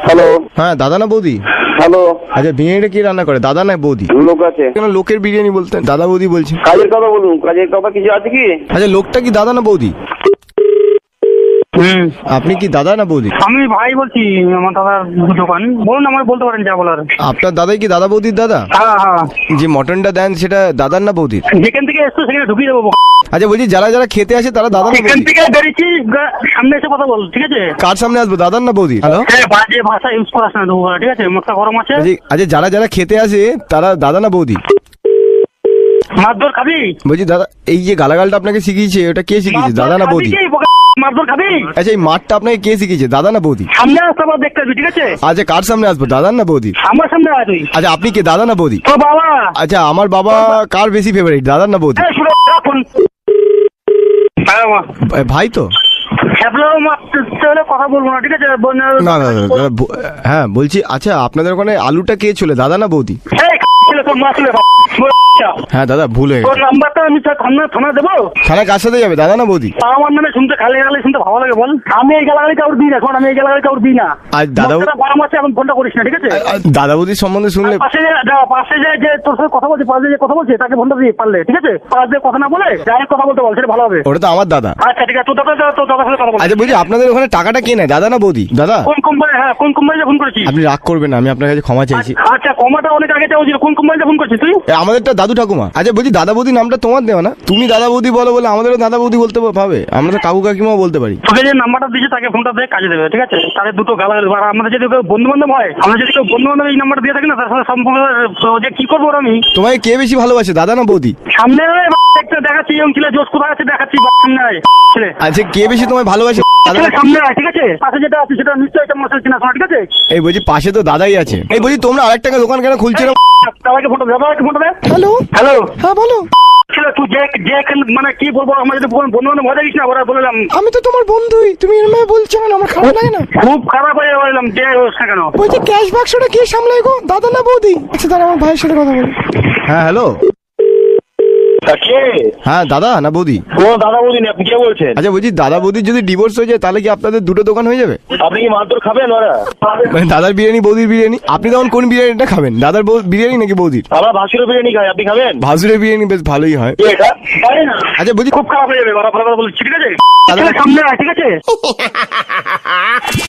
Hello, হ্যাঁ দাদা না বৌদি? হ্যালো। আচ্ছা, বিরিয়ানিটা কি রান্না করে, দাদা না বৌদি? লোক আছে। কেন লোকের বিরিয়ানি বলতেন, দাদা বৌদি বলছেন? কাজের কথা বলুন, কাজের কথা কিছু আছে কি? আচ্ছা, লোকটা কি দাদা না বৌদি? আপনি কি দাদা না বৌদি? আমি ভাই বলছি, আমার দাদার দোকান। বলুন, আমার বলতে পারেন যা বলার। আপনার দাদাই কি দাদা বৌদির দাদা? হ্যাঁ হ্যাঁ, যে মটনটা দেন সেটা দাদার না বৌদির? যেখান থেকে এসছো সেখানে ঢুকিয়ে দেবো। আচ্ছা বলছি, যারা যারা খেতে আসে তারা দাদা না এখান বৌদি? থেকে বেরিয়েছি, সামনে এসে কথা বল, ঠিক আছে? কার সামনে আসবো, দাদার না বৌদি? হ্যালো, বাজে ভাষা ইউজ করাস না, ঠিক আছে? মুখটা গরম আছে। আচ্ছা, যারা যারা খেতে আসে তারা দাদা না বৌদি? মারধর খাবি? বলছি দাদা, এই যে গালাগালটা আপনাকে শিখিয়েছে ওটা কে শিখিয়েছে, দাদা না বৌদি? মারধর খাবি? আচ্ছা, এই মাঠটা আপনাকে কে শিখিয়েছে, দাদা না বৌদি? সামনে আসতে আবার দেখতে আসবি, ঠিক আছে? আচ্ছা, কার সামনে আসবো, দাদার না বৌদি? আমার সামনে আয় তুই। আচ্ছা, আপনি কি দাদা না বৌদি? তো বাবা। আচ্ছা, আমার বাবা কার বেশি ফেভারিট, দাদার না বৌদি? ভাই তো? কথা বলবো না, ঠিক আছে? না না না, হ্যাঁ বলছি, আচ্ছা আপনাদের ওখানে আলুটা কে ছিল, দাদা না বৌদি? হ্যাঁ দাদা, ভুল হয়ে গেছে। নাম্বারটা আমি থানা দেবো। থানা কার সাথে যাবে, দাদা না বৌদি? আমার মানে শুনতে খালি গালি শুনতে ভালো লাগে বল। আমি এই গালাগালি কাউর দিই না, আমি এই গালাগালি কাউর দিই না। আর দাদা গরম আছে, এখন ফোনটা করিস না, ঠিক আছে? দাদা বৌদির সম্বন্ধে শুনলে পাশে যে তোর সাথে কথা বলছে, পাশে যে কথা বলছে তাকে ফোনটা দিয়ে পারলে, ঠিক আছে? পাশ দিয়ে কথা না বলে ডাইরেক্ট কথা বলতে বল, সেটা ভালো হবে। ওটা তো আমার দাদা। আচ্ছা ঠিক আছে, তোর দাদার সাথে কথা বল। আচ্ছা বলছি, আপনাদের ওখানে টাকাটা কে নেয়, দাদা না বৌদি? দাদা, কোন কোম্পানি? হ্যাঁ, কোন কোম্পানিতে ফোন করেছিস? আপনি রাগ করবেন না, আমি আপনার কাছে ক্ষমা চাইছি। আচ্ছা, কমাটা অনেক আগে চাওয়া ছিল। কোন কোম্পানিতে ফোন করছিস তুই? আমাদেরটা দাদু ঠাকুমা। আচ্ছা বলছি, দাদা বৌদি নামটা তোমার দেওয়া না? তুমি দাদা বৌদি বলো বলে আমাদেরও দাদা বৌদি বলতে পাবে, আমরা তো কাকু কাকিমাও বলতে পারি। তোকে যে নাম্বারটা দিয়েছে তাকে ফোনটা দিয়ে কাজে দেবে, ঠিক আছে? তাদের দুটো গালাগালি। আর আমাদের যদি কেউ বন্ধু বান্ধব হয়, আমরা যদি কেউ বন্ধু বান্ধব এই নাম্বারটা দিয়ে থাকি না, তার সাথে সম্পূর্ণ যে কি করবো আমি। তোমাকে কে বেশি ভালোবাসে, দাদা না বৌদি? সামনে একটা দেখাচ্ছি, ইয়ং ছেলে জোশ কোথায় আছে দেখাচ্ছি, সামনে আয় ছেলে। আচ্ছা, কে বেশি তোমায় ভালোবাসে, দাদা না? সামনে আয়, ঠিক আছে? পাশে যেটা আছে সেটা নিশ্চয়ই একটা মশাই কিনা, ঠিক আছে? এই বলছি, পাশে তো দাদাই আছে। এই বলছি, তোমরা আরেকটা দোকান কেন খুলছো না? দাদাকে ফোনটা দে, দাদাকে ফোনটা দে। হ্যালো হ্যালো, হ্যাঁ বলো। তুই যে মানে কি বলবো, আমার যদি বন্ধু বান্ধব মজা দিস না, ওরা বললাম আমি তো তোমার বন্ধুই, তুমি এরকম বলছো না, আমার খারাপ লাগে না। খুব খারাপ হয়ে বললাম যে হোস না কেন। বলছি, ক্যাশ বাক্সটা কে সামলায় গো, দাদা না বৌদি? আচ্ছা দাঁড়া, আমার ভাইয়ের সাথে কথা বলি। হ্যাঁ হ্যালো, হ্যাঁ দাদা না বৌদি? ও দাদা বৌদি আপনি কে বলছেন? আচ্ছা বলছি, দাদা বৌদির যদি ডিভোর্স হয়ে যায় তাহলে কি আপনাদের দুটো দোকান হয়ে যাবে? আপনি কি মারধর খাবেন? ওরা মানে দাদার বিরিয়ানি বৌদির বিরিয়ানি, আপনি তখন কোন বিরিয়ানিটা খাবেন, দাদার বিরিয়ানি নাকি বৌদির? আমরা ভাসুরের বিরিয়ানি খাই, আপনি খাবেন? ভাসুরের বিরিয়ানি বেশ ভালোই হয়। এটা আচ্ছা বলছি, খুব খারাপ হয়ে যাবে, বলছি, ঠিক আছে? দাদা সামনে আয়, ঠিক আছে?